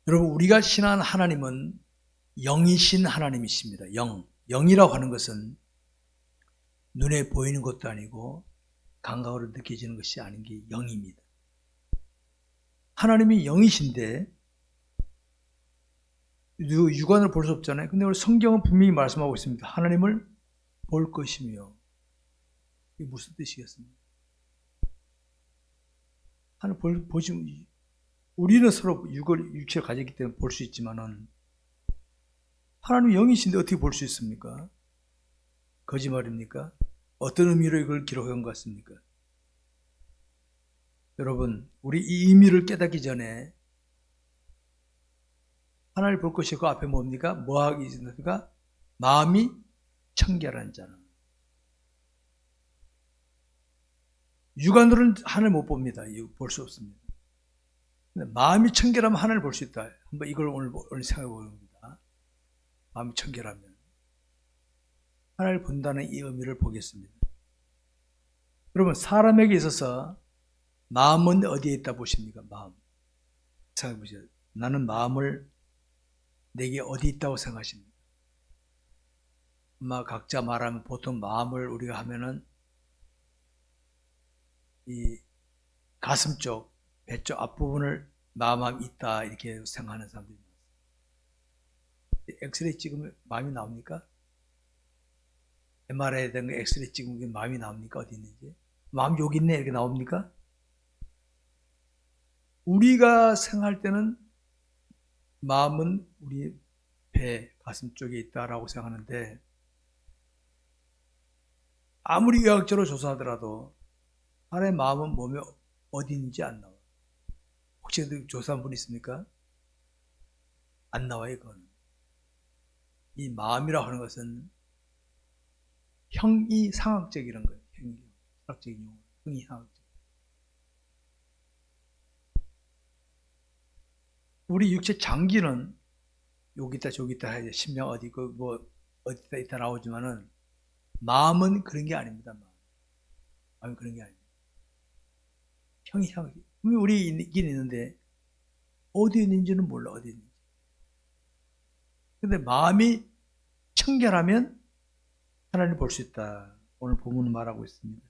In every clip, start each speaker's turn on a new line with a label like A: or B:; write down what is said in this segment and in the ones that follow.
A: 여러분, 우리가 신앙하는 하나님은 영이신 하나님이십니다. 영이라고 하는 것은 눈에 보이는 것도 아니고 감각으로 느껴지는 것이 아닌 게 영입니다. 하나님이 영이신데 육안으로 볼 수 없잖아요. 근데 우리 성경은 분명히 말씀하고 있습니다. 하나님을 볼 것이며. 이게 무슨 뜻이겠습니까? 하나님 보시면 우리는 서로 육체를 가졌기 때문에 볼 수 있지만은 하나님이 영이신데 어떻게 볼 수 있습니까? 거짓말입니까? 어떤 의미로 이걸 기록한 것 같습니까? 여러분, 우리 이 의미를 깨닫기 전에 하나님을 볼 것이 그 앞에 뭡니까? 뭐 하기 있습니까? 마음이 청결한 자는. 육안으로는 하나님을 못 봅니다. 볼 수 없습니다. 근데 마음이 청결하면 하나님을 볼 수 있다. 한번 이걸 오늘 생각해 봅니다. 마음이 청결하면 하나님을 본다는 이 의미를 보겠습니다. 여러분, 사람에게 있어서 마음은 어디에 있다 보십니까? 마음. 생각해 보세요. 나는 마음을 내게 어디 있다고 생각하십니까? 아마 각자 말하면 보통 마음을 우리가 하면은 이 가슴 쪽, 배 쪽 앞부분을 마음이 있다 이렇게 생각하는 사람들이 많습니다. 엑스레이 찍으면 마음이 나옵니까? MRI에 된 거 엑스레이 찍으면 마음이 나옵니까? 어디 있는지? 마음 여기 있네 이렇게 나옵니까? 우리가 생각할 때는 마음은 우리 배, 가슴 쪽에 있다라고 생각하는데 아무리 의학적으로 조사하더라도 사람의 마음은 몸에 어디 있는지 안 나와요. 혹시 조사한 분 있습니까? 안 나와요, 그거는. 이 마음이라고 하는 것은 형이상학적이라는 거예요. 형이상학적인 용어. 형이상학적. 우리 육체 장기는 여기 있다 저기 있다 해야 돼. 심장 어디 있고 뭐 어디 있다 나오지만은 마음은 그런 게 아닙니다. 마음은 그런 게 아닙니다. 형이상학. 우리 있긴 있는데 어디 있는지는 몰라. 어디 있는지. 근데 마음이 청결하면 하나님을 볼 수 있다. 오늘 본문은 말하고 있습니다.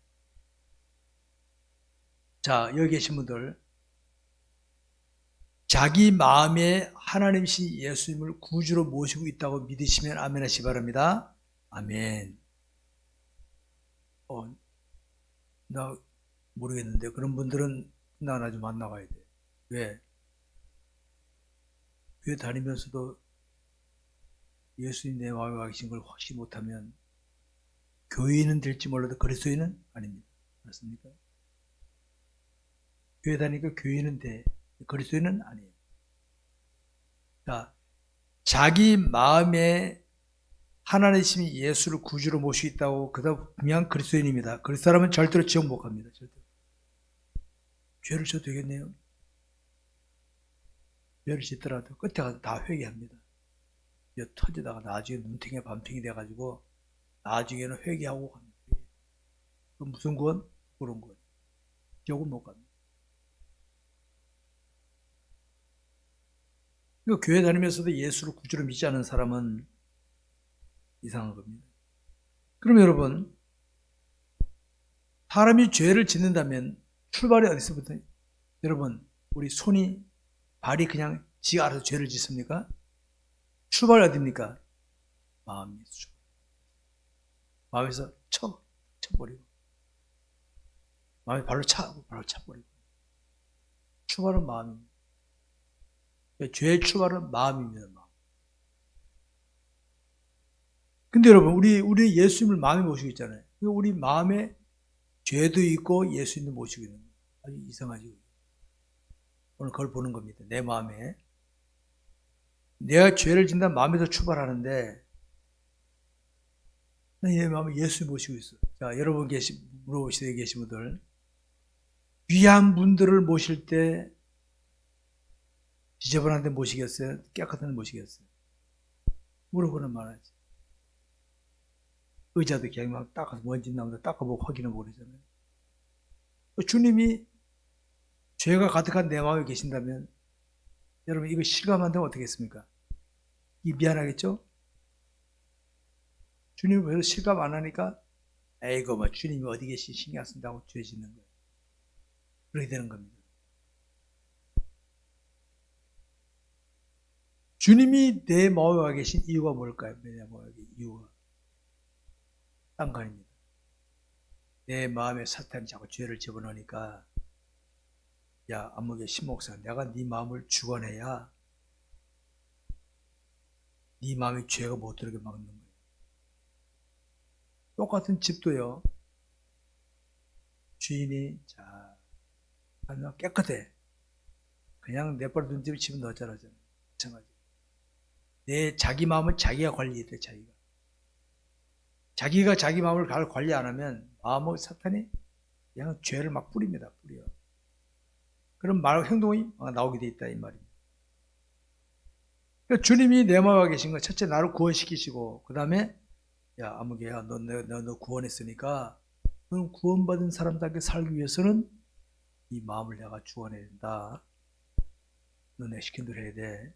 A: 자, 여기 계신 분들 자기 마음에 하나님이신 예수님을 구주로 모시고 있다고 믿으시면 아멘 하시기 바랍니다. 아멘. 나 모르겠는데 그런 분들은 나 좀 만나봐야 돼. 왜? 교회 다니면서도 예수님 내 마음에 와 계신 걸 확실히 못하면 교인은 될지 몰라도 그리스도인은 아닙니다. 맞습니까? 교회 다니니까 교인은 돼. 그리스도인은 아니에요. 자, 자기 마음에 하나님이 예수를 구주로 모시고 있다고 그다음 그냥 그리스도인입니다. 그 사람은 절대로 지옥 못 갑니다. 절대로. 죄를 져도 되겠네요. 죄를 짓더라도 끝에 가서 다 회개합니다. 터지다가 나중에 눈탱이 밤탱이 돼가지고 나중에는 회개하고 갑니다. 그 무슨 구원? 그런 구원. 지옥은 못 갑니다. 그러니까 교회 다니면서도 예수를 구주로 믿지 않는 사람은 이상한 겁니다. 그럼 여러분, 사람이 죄를 짓는다면 출발이 어디서부터? 여러분, 우리 손이 발이 그냥 지가 알아서 죄를 짓습니까? 출발이 어디입니까? 마음에서 출발. 마음에서 쳐버리고 마음에 발로 차버리고 출발은 마음입니다. 죄의 출발은 마음입니다. 마음. 근데 여러분, 우리 예수님을 마음에 모시고 있잖아요. 우리 마음에 죄도 있고 예수님을 모시고 있는 거예요. 아주 이상하죠. 오늘 그걸 보는 겁니다. 내 마음에. 내가 죄를 짓는다 마음에서 출발하는데 내 마음에 예수님을 모시고 있어. 자, 여러분 물어보시되 계신 분들, 귀한 분들을 모실 때 지저분한 데 모시겠어요? 깨끗한 데 모시겠어요? 물어보는 말하지. 의자도 그냥 막 닦아서 먼지 나오면 닦아보고 확인해보고 그러잖아요. 주님이 죄가 가득한 내 마음에 계신다면 여러분 이거 실감 안 되면 어떻게 했습니까? 이 미안하겠죠? 주님이 별로 실감 안 하니까 에이고 뭐 주님이 어디 계시 신경 쓴다고 죄 짓는 거예요. 그렇게 되는 겁니다. 주님이 내 마음에 와 계신 이유가 뭘까요? 내 마음에 와 계신 이유가 딴 거 아닙니다. 내 마음에 사탄이 자꾸 죄를 집어넣으니까 야 안목의 신목사 내가 네 마음을 주관해야 네 마음에 죄가 못 들게 막는 거예요. 똑같은 집도요. 주인이 자 깨끗해. 그냥 내버려둔 집에 집은 넣었잖아요. 마찬가지. 내 자기 마음은 자기가 관리해야 돼. 자기가 자기 마음을 관리 안 하면 마음의 사탄이 그냥 죄를 막 뿌립니다. 뿌려. 그럼 행동이 나오게 돼 있다 이 말입니다. 그러니까 주님이 내 마음에 와 계신 거 첫째 나를 구원시키시고 그 다음에 야 아무개야 너 구원했으니까 너는 구원받은 사람답게 살기 위해서는 이 마음을 내가 주관해야 된다. 너 내 시킨 대로 해야 돼.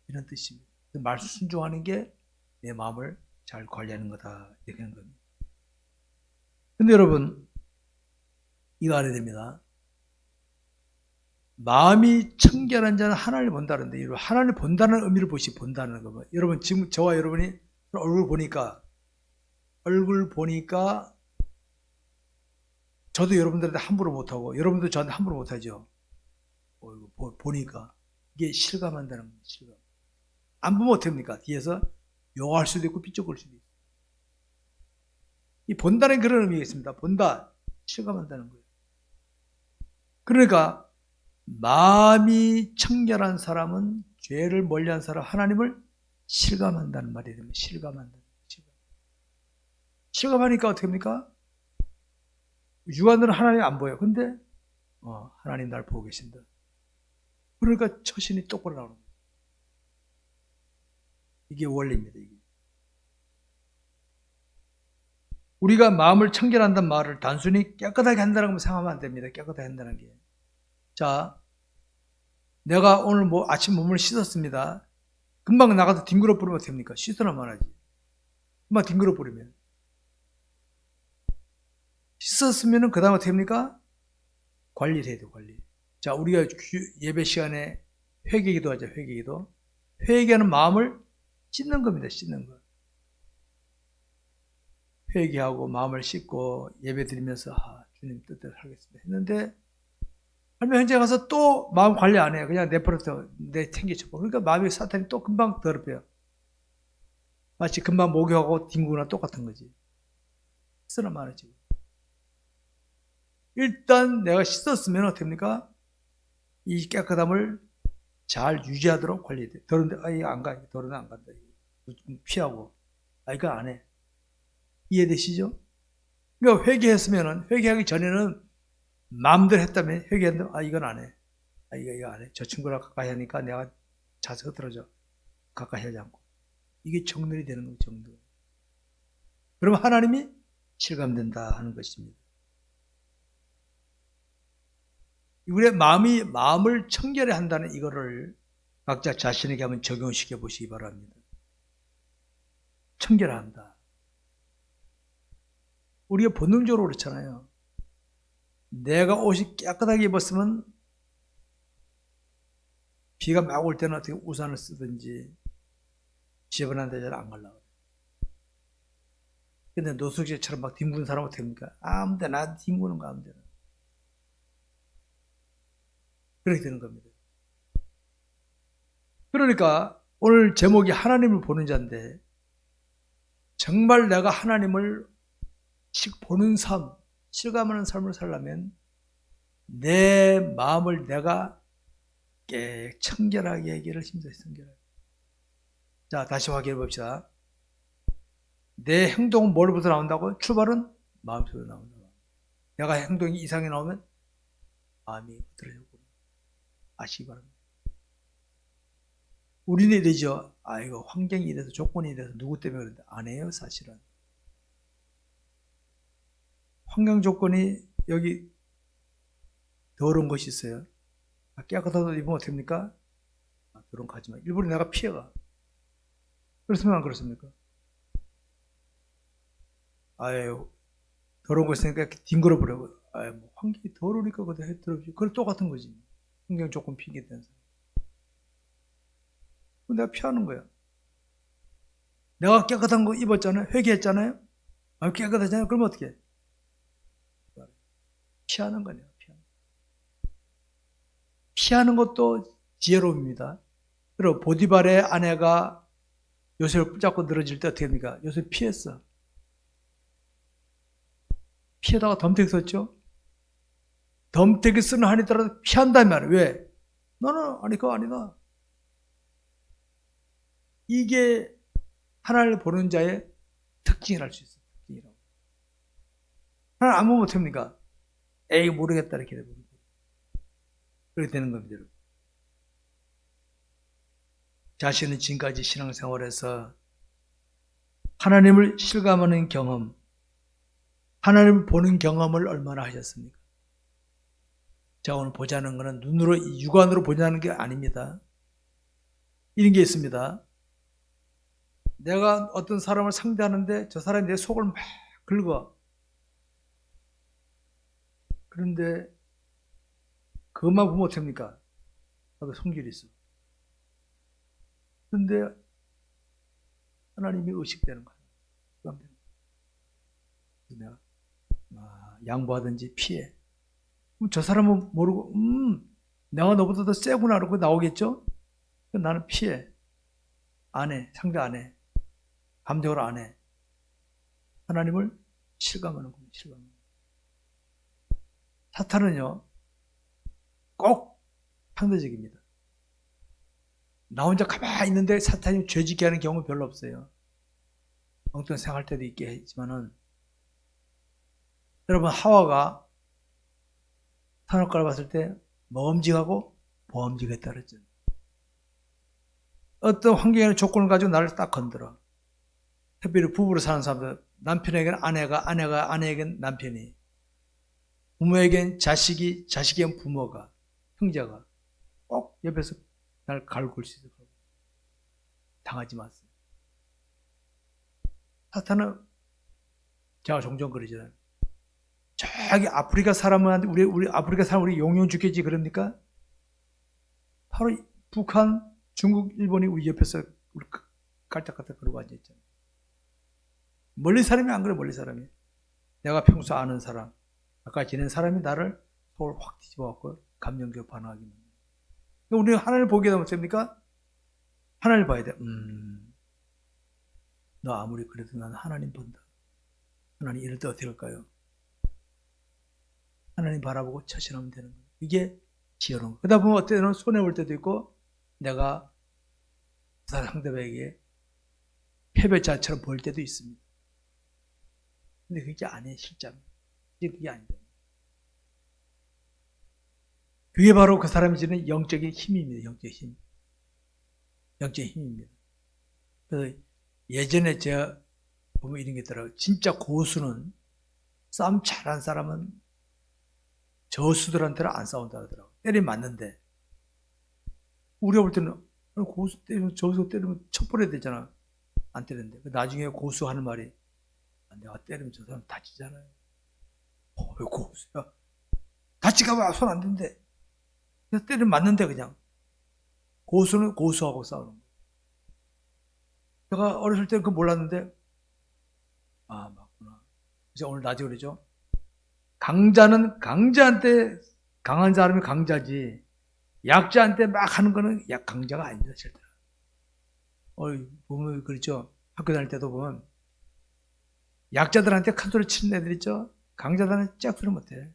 A: 이런 뜻입니다. 말씀 순종하는 게 내 마음을 잘 관리하는 거다. 이렇게 하는 겁니다. 근데 여러분 이거 알아야 됩니다. 마음이 청결한 자는 하나님을 본다는데 하나님을 본다는 의미를 본다는 거. 여러분 지금 저와 여러분이 얼굴 보니까 저도 여러분들한테 함부로 못하고 여러분도 저한테 함부로 못하죠. 보니까 이게 실감한다는 겁니다. 실감. 안 보면 어떡합니까? 뒤에서 욕할 수도 있고 삐쩍거릴 수도 있고. 이 본다는 그런 의미가 있습니다. 본다, 실감한다는 거예요. 그러니까 마음이 청결한 사람은 죄를 멀리한 사람 하나님을 실감한다는 말이 됩니다. 실감하니까 어떻게 합니까? 육안으로 하나님 안 보여. 근데 하나님 날 보고 계신다. 그러니까 처신이 똑바로 나오는 거예요. 이게 원리입니다. 이게. 우리가 마음을 청결한다는 말을 단순히 깨끗하게 한다는 것만 생각하면 안 됩니다. 깨끗하게 한다는 게. 자, 내가 오늘 아침 몸을 씻었습니다. 금방 나가서 뒹굴어 버리면 어떻게 됩니까? 씻어나만 하지. 금방 뒹굴어 버리면. 씻었으면 그 다음 어떻게 합니까? 관리를 해야 돼요, 관리. 자, 우리가 예배 시간에 회개기도 하죠, 회개기도. 회개하는 마음을 씻는 겁니다, 씻는 거. 회개하고 마음을 씻고 예배 드리면서 주님 뜻대로 하겠습니다 했는데 하면 현재 가서 또 마음 관리 안 해요. 그냥 내 챙겨쳐고. 그러니까 마음의 사탄이 또 금방 더럽혀요. 마치 금방 목욕하고 뒹구나 똑같은 거지. 쓰나 말이지. 일단 내가 씻었으면 어떻게 합니까? 이 깨끗함을 잘 유지하도록 관리해야 돼. 더러운데 이거 안 가. 더러운데 안 간다. 피하고. 이거 안 해. 이해되시죠? 그러니까 회개하기 전에는 마음대로 했다면 회개했는데 이건 안 해. 이거 안 해. 저 친구랑 가까이 하니까 내가 자세가 흐트러져. 가까이 하지 않고. 이게 정렬이 되는 거예요. 정렬. 그러면 하나님이 실감된다 하는 것입니다. 우리의 마음을 청결해 한다는 이거를 각자 자신에게 한번 적용시켜 보시기 바랍니다. 청결한다. 우리가 본능적으로 그렇잖아요. 내가 옷이 깨끗하게 입었으면 비가 막 올 때는 어떻게 우산을 쓰든지 집어넣는 데 잘 안 가려고. 근데 노숙자처럼 막 뒹구는 사람은 어떻게 합니까? 아무데나 뒹구는 거 아무데나. 그렇게 되는 겁니다. 그러니까 오늘 제목이 하나님을 보는 자인데 정말 내가 하나님을 보는 삶, 실감하는 삶을 살려면 내 마음을 내가 청결하게 하기를 힘들어요. 청결하게. 자, 다시 확인해 봅시다. 내 행동은 뭘부터 나온다고? 출발은 마음속으로 나온다. 내가 행동이 이상이 나오면 마음이 흐트러졌구나. 아시기 바랍니다. 우리는 이러죠. 이거 환경이 이래서 조건이 이래서 누구 때문에 그런데 안 해요, 사실은. 환경 조건이 여기 더러운 것이 있어요. 깨끗한 옷 입으면 어떻게 됩니까? 결혼 가지마. 일부러 내가 피해가. 그렇습니까? 안 그렇습니까? 아유, 더러운 거 있으니까 이렇게 뒹굴어 버려. 아유, 뭐 환경이 더러우니까 그거 해 들어오지. 그건 똑같은 거지. 환경 조건 핑계 대는 사람. 내가 피하는 거야. 내가 깨끗한 거 입었잖아요. 회개했잖아요. 아, 깨끗하잖아요. 그럼 어떻게 해? 피하는 거네요. 피하는 것도 지혜로움입니다. 그리고 보디발의 아내가 요셉을 붙잡고 늘어질 때 어떻게 합니까? 요셉 피했어. 피하다가 덤태기 썼죠? 덤태기 쓰는 한이 따라서 피한단 말이야. 왜? 너는 아니 그거 아니다. 이게 하나님을 보는 자의 특징이랄 수 있어요. 특징이라고. 하나님 아무 못합니까? 에이 모르겠다 이렇게 되고 그렇게 되는 겁니다. 여러분. 자신은 지금까지 신앙생활에서 하나님을 실감하는 경험, 하나님을 보는 경험을 얼마나 하셨습니까? 자, 오늘 보자는 것은 눈으로, 육안으로 보자는 게 아닙니다. 이런 게 있습니다. 내가 어떤 사람을 상대하는데 저 사람이 내 속을 막 긁어. 그런데 그것만 보면 어떡합니까? 나도 성질이 있어. 그런데 하나님이 의식되는 거야. 내가 양보하든지 피해. 그럼 저 사람은 모르고 내가 너보다 더 세구나 그러고 나오겠죠? 나는 피해. 안 해. 상대 안 해. 감정으로 안 해. 하나님을 실감하는 겁니다. 실감. 사탄은요, 꼭 상대적입니다. 나 혼자 가만히 있는데 사탄이 죄짓게 하는 경우 별로 없어요. 엉뚱한 생각할 때도 있겠지만은, 여러분, 하와가 선악과를 봤을 때 먹음직하고 보험직했다 그랬죠. 어떤 환경이나 조건을 가지고 나를 딱 건드려. 특별히 부부로 사는 사람들, 남편에게는 아내가, 아내에게는 남편이, 부모에겐 자식이, 자식에겐 부모가, 형제가 꼭 옆에서 날 갈굴 수 있도록 당하지 마세요. 사탄은 제가 종종 그러잖아요. 저기 아프리카 사람한테 우리 아프리카 사람 우리 용용 죽겠지 그럽니까? 바로 북한, 중국, 일본이 우리 옆에서 우리 깔짝깔짝 그러고 앉아있잖아요. 멀리 사람이 안 그래, 멀리 사람이. 내가 평소 아는 사람, 아까 지낸 사람이 나를 속을 확 뒤집어갖고 감정적으로 반응하기 만듭니다. 우리가 하나님을 보게 되면 어떻습니까? 하나님을 봐야 돼. 너 아무리 그래도 나는 하나님 본다. 하나님 이럴 때 어떻게 할까요? 하나님 바라보고 처신하면 되는 거예요. 이게 지혜로운 거예요. 그러다 보면 어떤 때는 손해볼 때도 있고 내가 상대방에게 패배자처럼 보일 때도 있습니다. 근데 그게 아니에요, 실제로. 그게 아니다. 그게 바로 그 사람이 지닌 영적인 힘입니다. 영적인 힘. 영적인 힘입니다. 그래서 예전에 제가 보면 이런 게 있더라고요. 진짜 고수는 싸움 잘한 사람은 저수들한테는 안 싸운다 하더라고요. 때리면 맞는데. 우리가 볼 때는 고수 때리면 저수 때리면 척벌해야 되잖아. 안 때리는데. 나중에 고수 하는 말이 내가 때리면 저 사람 다치잖아요. 왜 고수야? 다치가 손 안 댄대. 그래서 때리면 맞는데 그냥. 고수는 고수하고 싸우는 거예요. 제가 어렸을 때는 그거 몰랐는데 맞구나. 그래서 오늘 낮에 그러죠. 강자는 강자한테 강한 사람이 강자지 약자한테 막 하는 거는 강자가 아닙니다. 실제로. 보면 그렇죠. 학교 다닐 때도 보면 약자들한테 큰 소리 치는 애들 있죠. 강자들한테 짝소리 못해.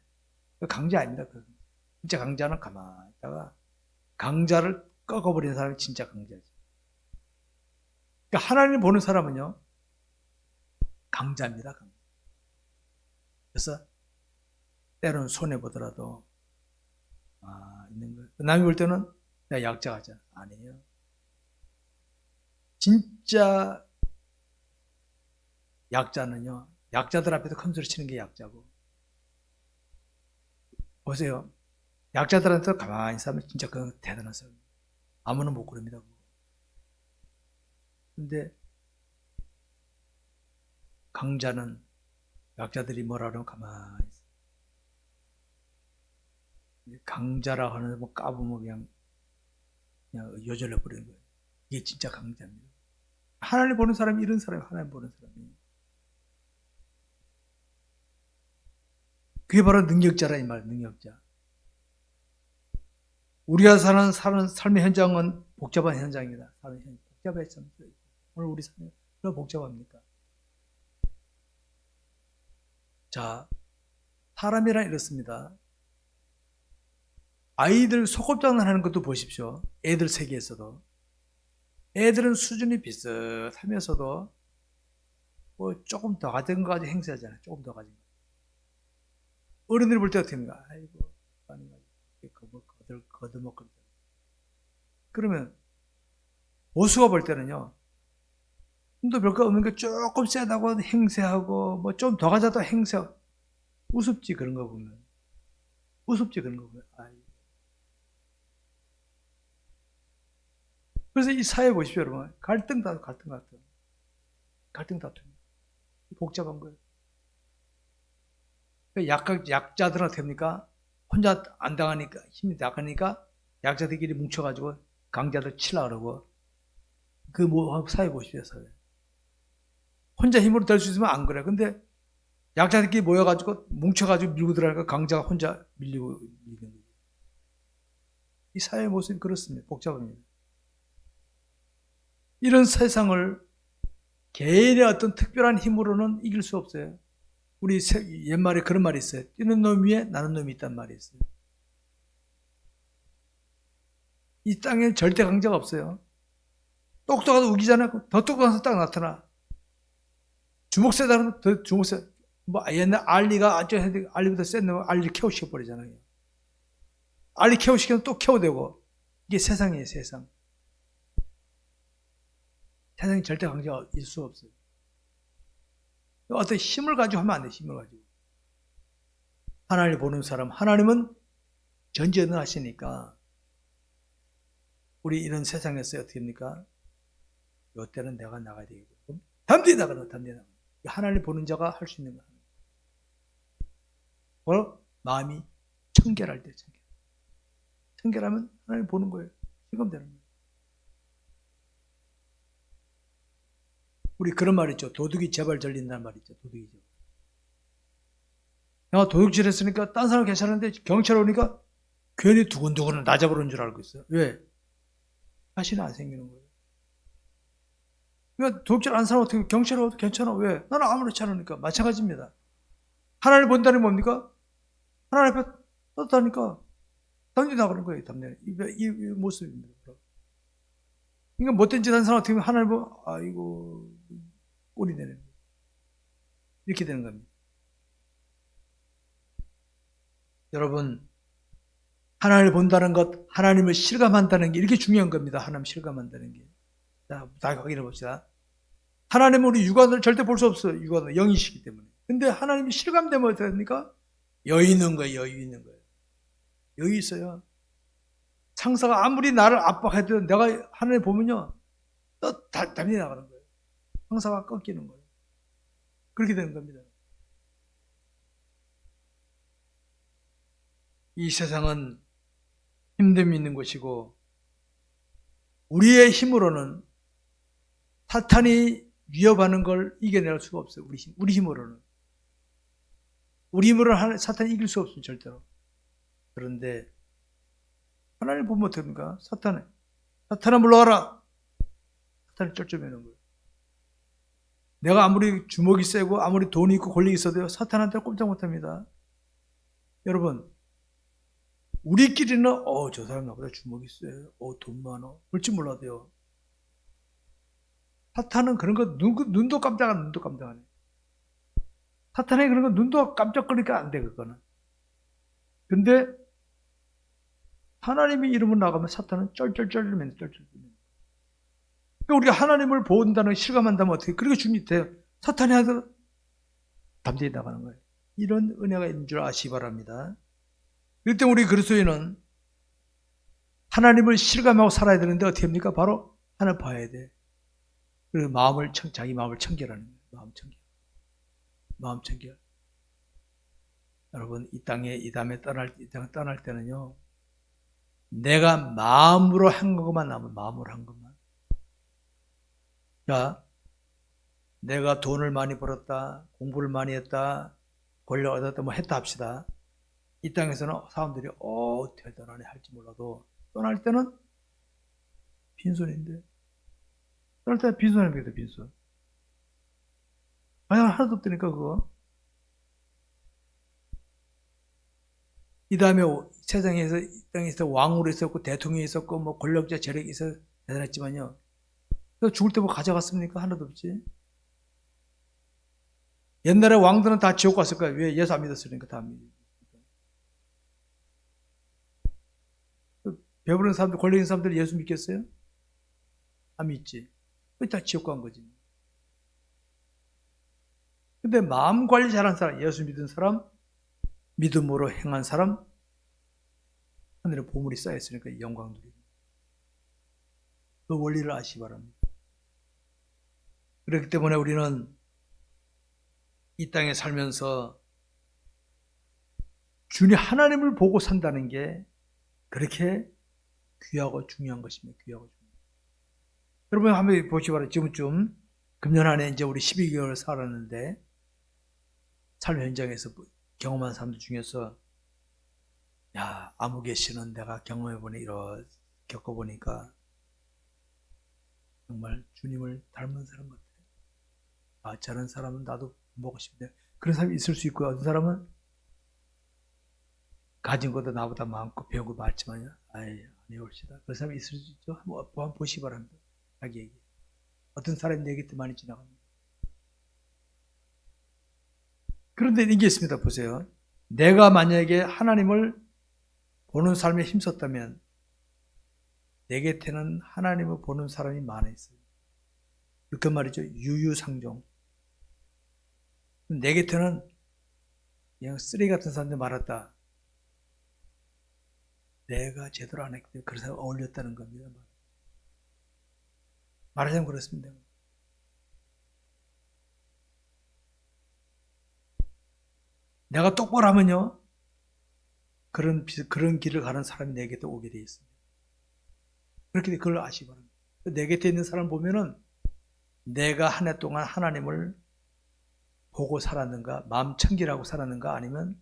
A: 강자 아닙니다. 진짜 강자는 가만히 있다가 강자를 꺾어버리는 사람이 진짜 강자지. 그러니까 하나님을 보는 사람은요 강자입니다. 강자. 그래서 때로는 손해보더라도 있는 거예요. 남이 볼 때는 내가 약자가 아니에요. 진짜 약자는요 약자들 앞에서 큰 소리 치는 게 약자고. 보세요. 약자들한테 가만히 있으면 진짜 그건 대단한 사람. 아무나 못 그럽니다. 근데 강자는 약자들이 뭐라 그러면 가만히 있어. 강자라 하는 뭐 까부면 그냥 여절해 버리는 거예요. 이게 진짜 강자입니다. 하나님 보는 사람이 이런 사람이 하나님 보는 사람이. 그게 바로 능력자라 이 말, 능력자. 우리가 사는 삶의 현장은 복잡한 현장입니다. 복잡한 현장. 오늘 우리 삶이 얼마나 복잡합니까? 자, 사람이란 이렇습니다. 아이들 소꿉장난하는 것도 보십시오. 애들 세계에서도. 애들은 수준이 비슷하면서도 뭐 조금 더 가진 거 가지고 행세하잖아요. 조금 더 가진 거. 어른들이 볼 때 어떻게 합니까? 아이고, 거들먹거리다. 그러면 보수가 볼 때는요, 힘도 별거 없는 게 조금 세다고 행세하고, 뭐 좀 더 가져도 행세하고, 우습지, 그런 거 보면. 우습지, 그런 거 보면. 아이고. 그래서 이 사회 보십시오, 여러분. 갈등 다툼. 복잡한 거예요. 약자들은 어떻게 합니까? 혼자 안 당하니까, 힘이 약하니까, 약자들끼리 뭉쳐가지고, 강자들 치려고 그러고, 사회 보십시오, 사회. 혼자 힘으로 될 수 있으면 안 그래. 근데, 약자들끼리 모여가지고, 뭉쳐가지고 밀고 들어가니까 강자가 혼자 밀리는 거예요. 이 사회의 모습이 그렇습니다. 복잡합니다. 이런 세상을 개인의 어떤 특별한 힘으로는 이길 수 없어요. 우리 옛말에 그런 말이 있어요. 뛰는 놈 위에 나는 놈이 있단 말이 있어요. 이 땅에 절대 강자가 없어요. 똑똑하도 우기잖아. 더 똑똑한 사람 딱 나타나. 주먹 세다는 더 주먹 세. 뭐 옛날 알리가 알리보다 센 놈은 알리 케어시켜 버리잖아요. 알리 케어시키면 또 케어되고. 이게 세상이에요, 세상. 세상에 절대 강자가 있을 수 없어요. 어떤 힘을 가지고 하면 안 돼, 힘을 가지고. 하나님을 보는 사람, 하나님은 전지전능하시니까, 우리 이런 세상에서 어떻게 합니까? 이때는 내가 나가야 되겠고, 담대히 나가는. 하나님 보는 자가 할 수 있는 거. 바로 마음이 청결할 때, 청결하면 하나님 보는 거예요. 지금 되는 거예요. 우리 그런 말 있죠. 도둑이 제발 절린다는 말 있죠. 도둑이 제발. 내가 도둑질 했으니까 딴 사람 괜찮은데 경찰 오니까 괜히 두근두근 나 잡으러온 줄 알고 있어요. 왜? 다시는 안 생기는 거예요. 그러니까 도둑질 안 사람 어떻게 경찰 와도 괜찮아. 왜? 나는 아무렇지 않으니까. 마찬가지입니다. 하나님 본다는 뭡니까? 하나님 앞에 떴다니까 던져 나가는 거예요. 이 모습입니다. 그러니까 못된 짓 한 사람 어떻게 하면 하나님 보면 아이고 꼴이 되는 거예요. 이렇게 되는 겁니다. 여러분, 하나님을 본다는 것, 하나님을 실감한다는 게 이렇게 중요한 겁니다. 하나님 실감한다는 게. 자, 다 확인해 봅시다. 하나님은 우리 육안을 절대 볼 수 없어요. 육안은 영이시기 때문에. 근데 하나님이 실감되면 어떻게 됩니까? 여유 있는 거예요. 여유 있는 거예요. 여유 있어요. 상사가 아무리 나를 압박해도 내가 하나님 보면요. 또 담이 나가는 거예요. 상사가 꺾이는 거예요. 그렇게 되는 겁니다. 이 세상은 힘듦이 있는 곳이고 우리의 힘으로는 사탄이 위협하는 걸 이겨낼 수가 없어요. 우리 힘으로는. 우리 힘으로는 사탄이 이길 수 없어요. 절대로. 그런데 하나님 보면 어떻게 합니까? 사탄아 물러가라. 사탄이 쩔쩔매는 거예요. 내가 아무리 주먹이 세고 아무리 돈이 있고 권력이 있어도요. 사탄한테 꼼짝 못합니다. 여러분 우리끼리는 저 사람 나보다 주먹이 세요. 돈 많아. 그럴지 몰라도요. 사탄은 그런 거 눈도 깜짝 안 해. 사탄이 그런 거 눈도 깜짝거리니까 안 돼, 그거는. 근데 하나님의 이름을 나가면 사탄은 쩔쩔쩔면. 그러니까 우리가 하나님을 본다는 실감한다면 어떻게 그렇게 주님이 돼요. 사탄이 하도 담대히 나가는 거예요. 이런 은혜가 있는 줄 아시기 바랍니다. 그럴 때 우리 그리스도인은 하나님을 실감하고 살아야 되는데 어떻게 합니까? 바로 하나님 봐야 돼. 그리고 자기 마음을 청결하는 거예요. 마음 청결. 여러분, 이 땅에 떠날 때는요, 내가 마음으로 한 것만 남은, 마음으로 한 것만. 자, 내가 돈을 많이 벌었다, 공부를 많이 했다, 권력 얻었다, 뭐 했다 합시다. 이 땅에서는 사람들이 대단하네 할지 몰라도 떠날 때는 빈손인데, 떠날 때는 빈손입니다. 빈손. 아니, 하나도 없다니까 그거. 이 다음에 세상에서, 이 땅에서 왕으로 있었고 대통령이 있었고 뭐 권력자 재력이 있어 대단했지만요, 죽을 때 뭐 가져갔습니까? 하나도 없지. 옛날에 왕들은 다 지옥 갔을 거야. 왜? 예수 안 믿었으니까. 다 믿었으니까. 배부른 사람들, 권력 있는 사람들이 예수 믿겠어요? 안 믿지. 다 지옥 간 거지. 근데 마음 관리 잘한 사람, 예수 믿은 사람, 믿음으로 행한 사람, 하늘에 보물이 쌓였으니까 영광 누리고. 그 원리를 아시기 바랍니다. 그렇기 때문에 우리는 이 땅에 살면서 주님 하나님을 보고 산다는 게 그렇게 귀하고 중요한 것입니다. 귀하고 중요한. 여러분 한번 보시기 바랍니다. 지금쯤 금년 안에 이제 우리 12개월 살았는데 삶 현장에서 경험한 사람들 중에서 야, 아무개 씨는 내가 경험해보니 겪어보니까 정말 주님을 닮은 사람 같아. 아, 저런 사람은 나도 보고 싶네. 그런 사람이 있을 수 있고요. 어떤 사람은 가진 것도 나보다 많고 배우고 많지만요, 아이, 아니 옳시다. 그런 사람이 있을 수 있죠. 한번 보시기 바랍니다. 자기 얘기. 어떤 사람이 내 곁에 많이 지나갑니다. 그런데 이게 있습니다. 보세요. 내가 만약에 하나님을 보는 삶에 힘썼다면 내 곁에는 하나님을 보는 사람이 많아 있어요. 그 말이죠. 유유상종. 내 곁에는 그냥 쓰레기 같은 사람들 많았다. 내가 제대로 안 했기 때문에 그런 사람 어울렸다는 겁니다. 말하자면 그렇습니다. 내가 똑바로 하면요, 그런 길을 가는 사람이 내 곁에 오게 되어 있습니다. 그렇게 그걸 아시기 바랍니다. 내 곁에 있는 사람 보면은 내가 한 해 동안 하나님을 보고 살았는가, 마음 청결하고 살았는가, 아니면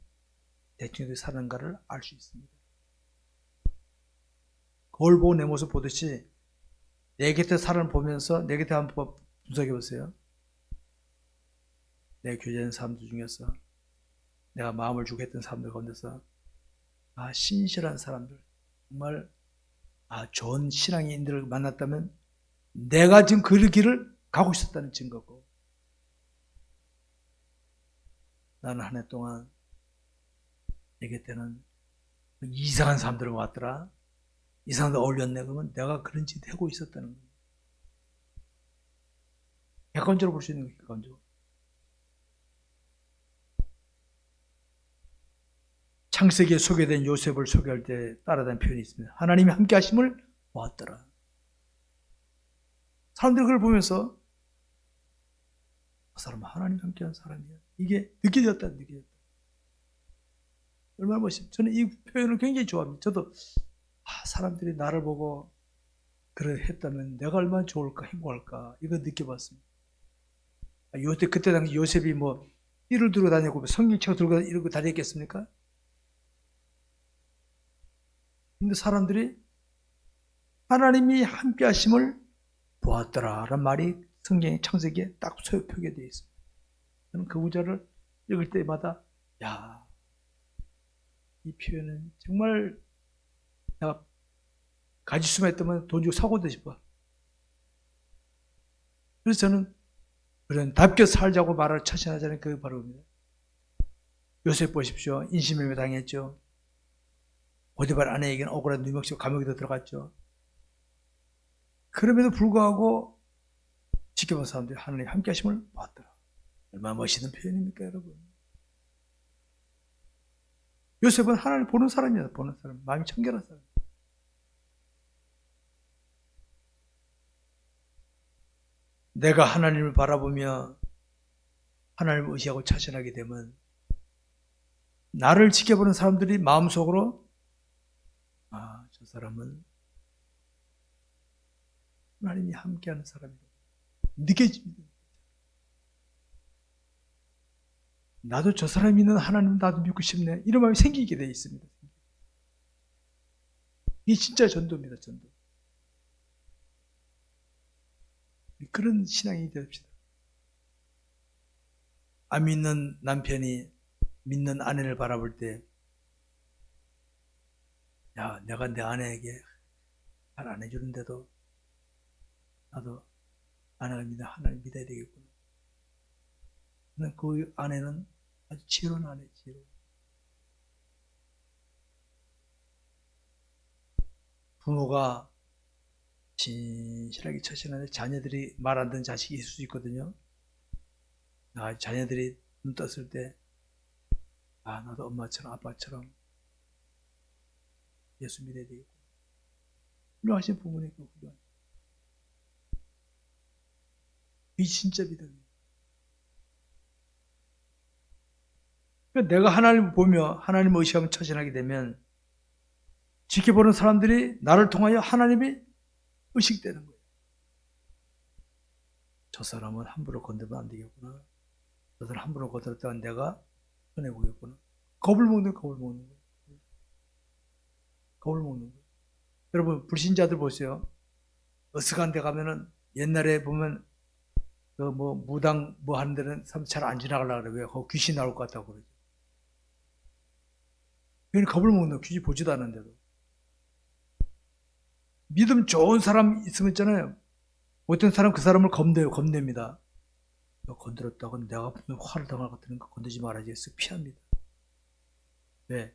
A: 대충 살았는가를 알 수 있습니다. 거울 보고 내 모습 보듯이 내 곁에 사람을 보면서 내 곁에 한번 분석해 보세요. 내 교제하는 사람들 중에서 내가 마음을 주고 했던 사람들 가운데서 신실한 사람들, 정말 좋은 신앙인들을 만났다면 내가 지금 그 길을 가고 있었다는 증거고, 나는 한 해 동안 내 곁에는 이상한 사람들이 왔더라. 이상한 데 어울렸네. 그러면 내가 그런 짓 하고 있었다는 거예요. 객관적으로 볼 수 있는 거예요. 객관적으로. 창세기에 소개된 요셉을 소개할 때 따라다니는 표현이 있습니다. 하나님이 함께 하심을 보았더라. 사람들이 그걸 보면서 그 사람은 하나님이 함께한 사람이야. 이게 느껴졌다. 얼마나 멋있어요. 저는 이 표현을 굉장히 좋아합니다. 저도 사람들이 나를 보고 그래 했다면 내가 얼마나 좋을까, 행복할까, 이거 느껴봤습니다. 그때 당시 요셉이 뭐 띠를 들고 다니고 성경책 들고 이러고 다녔겠습니까? 근데 사람들이 하나님이 함께 하심을 보았더라 라는 말이 성경의 창세기에 딱 표기되어 있습니다. 저는 그 구절을 읽을 때마다 이 표현은 정말 내가 가질 수만 있다면 돈 주고 사고도 싶어. 그래서 저는 그런 답게 살자고 말을 처신하자는 그 바로입니다. 요셉 보십시오. 인신매매 당했죠. 보디발 아내에게는 억울한 누명치고 감옥에도 들어갔죠. 그럼에도 불구하고 지켜본 사람들이 하나님 함께 하심을 봤더라. 얼마나 멋있는 표현입니까, 여러분? 요셉은 하나님 보는 사람이야. 보는 사람. 마음이 청결한 사람. 내가 하나님을 바라보며 하나님을 의지하고 차신하게 되면 나를 지켜보는 사람들이 마음속으로 저 사람은 하나님이 함께하는 사람이다 느껴집니다. 나도 저 사람이 믿는 하나님 나도 믿고 싶네 이런 마음이 생기게 되어 있습니다. 이게 진짜 전도입니다. 전도. 그런 신앙이 됩시다. 안 믿는 남편이 믿는 아내를 바라볼 때 내가 내 아내에게 잘 안 해주는데도 나도 아내가 하나님 믿어야 되겠구나. 그 아내는 아주 지혜로운 아내, 지혜로운. 부모가 진실하게 처신하는데 자녀들이 말 안 듣는 자식이 있을 수 있거든요. 자녀들이 눈 떴을 때 나도 엄마처럼 아빠처럼 예수 믿어야 되겠구나. 훌륭하신 부모니까 훌륭한. 이 진짜 믿음이에요. 그러니까 내가 하나님을 보며 하나님을 의식하며 처신하게 되면 지켜보는 사람들이 나를 통하여 하나님이 의식되는 거예요. 저 사람은 함부로 건드면 안 되겠구나. 저 사람 함부로 건드렸다가 내가 손해보겠구나. 겁을 먹는 거예요. 겁을 먹는 거예요. 여러분 불신자들 보세요. 어스간 데 가면은 옛날에 보면 무당 하는 데는 사람 잘 안 지나가려고 그래요. 왜? 거기 귀신 나올 것 같다고 그러죠. 괜히 겁을 먹는 거예요. 귀신 보지도 않는데도. 믿음 좋은 사람 있으면 있잖아요. 어떤 사람 그 사람을 겁냅니다. 너 건드렸다고 내가 화를 당할 것 같으니까 건드지 말아야지 해서 피합니다. 왜?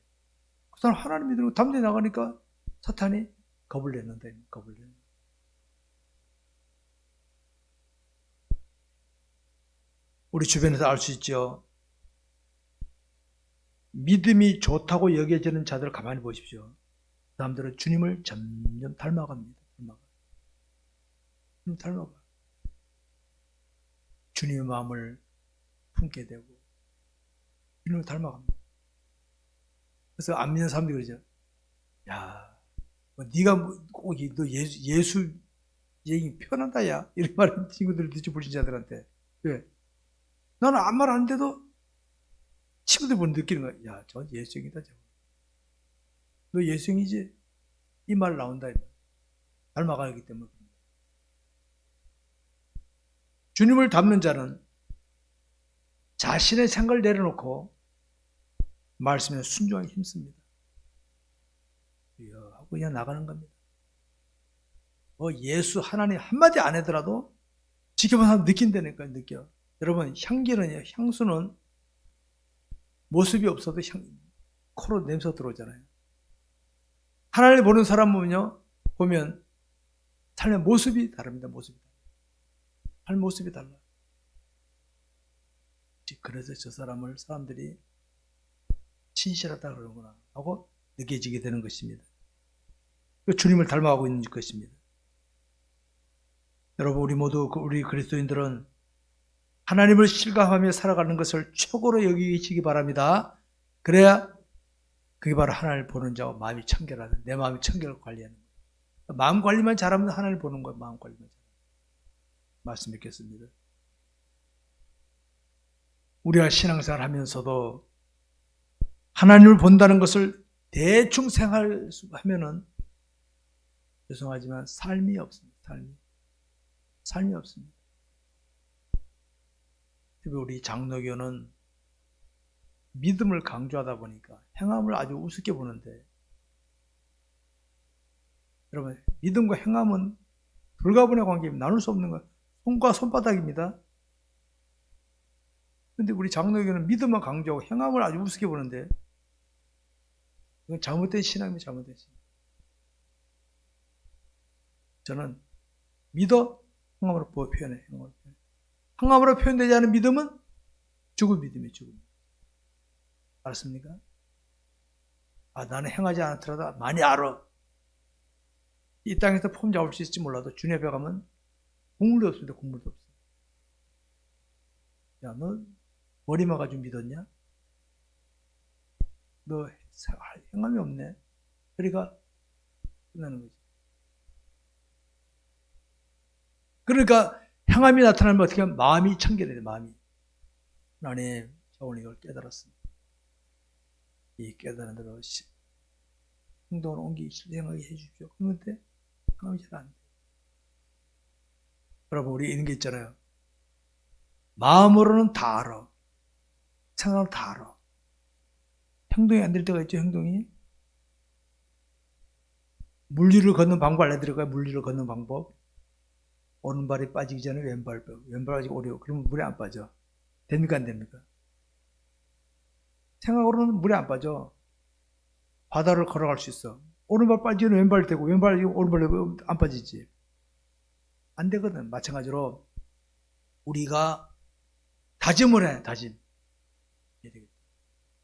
A: 그 사람 하나님 믿으고 담대 나가니까 사탄이 겁을 내는다. 겁을 내는. 우리 주변에서 알 수 있죠. 믿음이 좋다고 여겨지는 자들을 가만히 보십시오. 그 사람들은 주님을 점점 닮아갑니다. 닮아가. 주님의 마음을 품게 되고 주님을 닮아갑니다. 그래서 안 믿는 사람들이 그러죠. 네가 꼭 너 예수 얘기 편하다 야 이런 말을 친구들 듣지 불신자들한테. 왜? 나는 아무 말 안 돼도 친구들 보면 느끼는 거야. 저 예수형이다 저거. 너 예수형이지? 이 말 나온다. 닮아가기 때문에. 주님을 닮는 자는 자신의 생각을 내려놓고 말씀에 순종하기 힘씁니다. 하고 그냥 나가는 겁니다. 예수 하나님 한마디 안 하더라도 지켜본 사람 느낀다니까요. 느껴. 여러분 향수는 모습이 없어도 코로 냄새 들어오잖아요. 하나님을 보는 사람 보면 삶의 모습이 다릅니다. 삶의 모습이 달라. 그래서 저 사람들이 신실하다 그러는구나 하고 느껴지게 되는 것입니다. 주님을 닮아가고 있는 것입니다. 여러분 우리 그리스도인들은 하나님을 실감하며 살아가는 것을 최고로 여기시기 바랍니다. 그래야 그게 바로 하나님을 보는 자와 마음이 청결하는 내 마음이 청결을 관리하는 거예요. 마음 관리만 잘하면 하나님을 보는 거예요. 마음 관리만 잘하면. 말씀 뵙겠습니다. 우리가 신앙생활 하면서도 하나님을 본다는 것을 대충 생활하면은 죄송하지만 삶이 없습니다. 삶이 없습니다. 특히 우리 장로교는 믿음을 강조하다 보니까 행함을 아주 우습게 보는데 여러분 믿음과 행함은 불가분의 관계입니다. 나눌 수 없는 거예요. 손과 손바닥입니다. 그런데 우리 장로교는 믿음만 강조하고 행함을 아주 우습게 보는데 이건 잘못된 신앙입니다. 잘못된 신앙. 저는 믿어 행함으로 표현해. 행함으로 표현되지 않은 믿음은 죽은 믿음이에요. 죽은 믿음. 알았습니까? 나는 행하지 않더라도 많이 알아. 이 땅에서 폼 잡을 수 있을지 몰라도 주님 앞에 가면 국물도 없습니다. 국물도 없어요. 야, 너 머리만 가지고 믿었냐? 너 행함이 없네. 그러니까 끝나는 거지. 그러니까 행함이 나타나면 어떻게 하면 마음이 청결해야 돼. 마음이. 하나님, 저 오늘 이걸 깨달았습니다. 이 깨달은 대로 행동을 옮기기 실행하게 해주십시오. 그런데 행함이 잘 안 돼. 여러분, 우리 이런 게 있잖아요. 마음으로는 다 알아. 생각으로 다 알아. 행동이 안 될 때가 있죠, 행동이. 물리를 걷는 방법 알려드릴까요? 물리를 걷는 방법. 오른발이 빠지기 전에 왼발 빠지기 오래요. 그러면 물에 안 빠져. 됩니까, 안 됩니까? 생각으로는 물에 안 빠져. 바다를 걸어갈 수 있어. 오른발 빠지면 왼발 되고, 왼발 오른발 되고 안 빠지지. 안 되거든. 마찬가지로 우리가 다짐을 해, 다짐.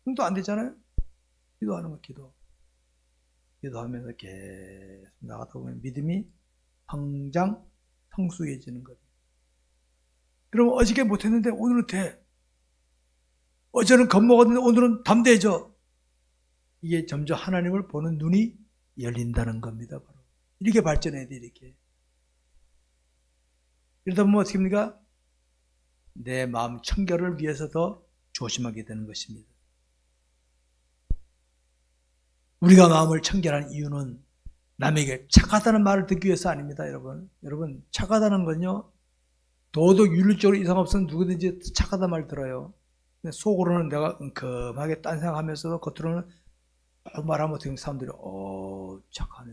A: 그럼 안 되잖아요? 기도하는 거, 기도. 기도하면서 계속 나가다 보면 믿음이 당장 성숙해지는 거예요. 그럼 어저께 못했는데 오늘은 돼. 어제는 겁먹었는데 오늘은 담대해져. 이게 점점 하나님을 보는 눈이 열린다는 겁니다. 바로. 이렇게 발전해야 돼, 이렇게. 그러다 보면 어떻게 합니까? 내 마음 청결을 위해서 더 조심하게 되는 것입니다. 우리가 마음을 청결한 이유는 남에게 착하다는 말을 듣기 위해서 아닙니다, 여러분. 여러분, 착하다는 건요, 도덕 윤리적으로 이상 없으면 누구든지 착하다는 말 들어요. 근데 속으로는 내가 은큼하게 딴 생각하면서도 겉으로는 말하면 어떻게 사람들이 착하네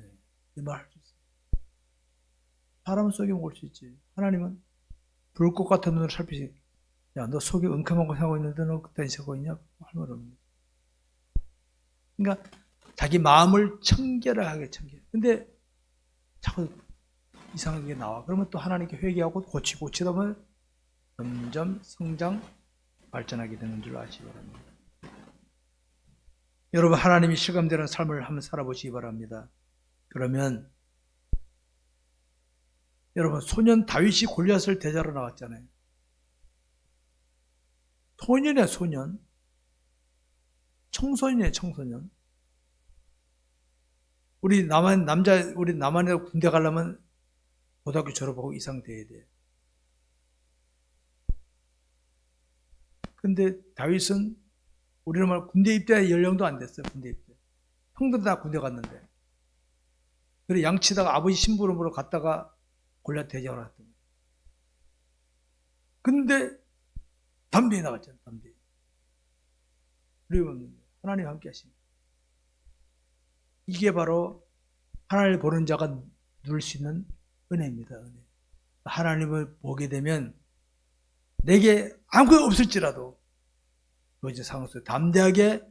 A: 이 말 할 수 있어요. 사람은 속에 올 수 있지. 하나님은 불꽃 같은 눈을 살피지. 야, 너 속에 은큼한 거 생각하고 있는데 너 그딴 생각하고 있냐? 할 말 없는 거지. 그러니까 자기 마음을 청결하게 청결. 근데 자꾸 이상한 게 나와. 그러면 또 하나님께 회개하고 고치다 보면 점점 성장 발전하게 되는 줄 아시기 바랍니다. 여러분, 하나님이 실감되는 삶을 한번 살아보시기 바랍니다. 그러면 여러분, 소년 다윗이 골리앗을 대자로 나왔잖아요. 소년이야, 소년. 청소년이에요, 청소년. 우리 남한에 군대 가려면 고등학교 졸업하고 이상 돼야 돼. 근데 다윗은 우리는 말 군대 입대 연령도 안 됐어요. 군대 입대. 형들 다 군대 갔는데. 그래 양치다가 아버지 심부름으로 갔다가 골리앗 대장을 했던 거예요. 근데 담대히 나갔잖아요. 담대히. 두려움 하나님 함께 하십니다. 이게 바로 하나님을 보는 자가 누릴 수 있는 은혜입니다. 은혜. 하나님을 보게 되면 내게 아무것도 없을지라도 그 상황 속에 담대하게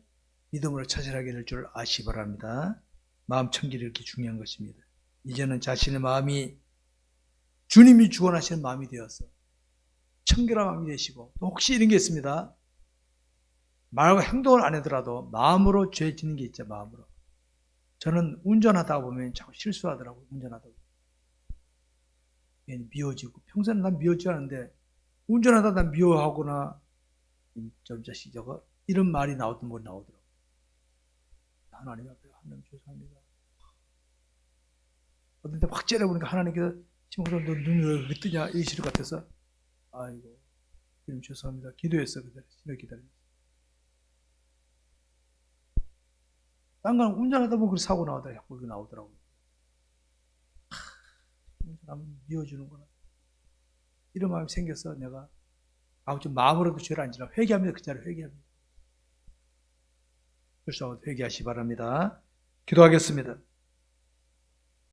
A: 믿음으로 차지하게 될 줄 아시기 바랍니다. 마음 청결이 이렇게 중요한 것입니다. 이제는 자신의 마음이 주님이 주관하시는 마음이 되어서 청결한 마음이 되시고, 또 혹시 이런 게 있습니다. 말과 행동을 안 하더라도 마음으로 죄 짓는 게 있죠. 마음으로. 저는 운전하다 보면 자꾸 실수하더라고요. 운전하다 보면 미워지고, 평소에는 난 미워지지 않은데 운전하다 난 미워하거나 좀 자식 저거 이런 말이 나오더라고요. 하나님 앞에 하나님 죄송합니다. 어떤 때 확 째려보니까 하나님께서 지금 너 눈을 왜 뜨냐 이러실 것 같아서 아이고 주님 죄송합니다. 기도했어. 그대로 기다렸어. 딴 건 운전하다 보면 사고 나오더라고요. 자꾸 나오더라고요. 남 미워주는구나. 이런 마음이 생겨서 내가 아무튼 마음으로도 죄를 안 지나 회개합니다. 그 자리에 회개합니다. 그래서 회개하시기 바랍니다. 기도하겠습니다.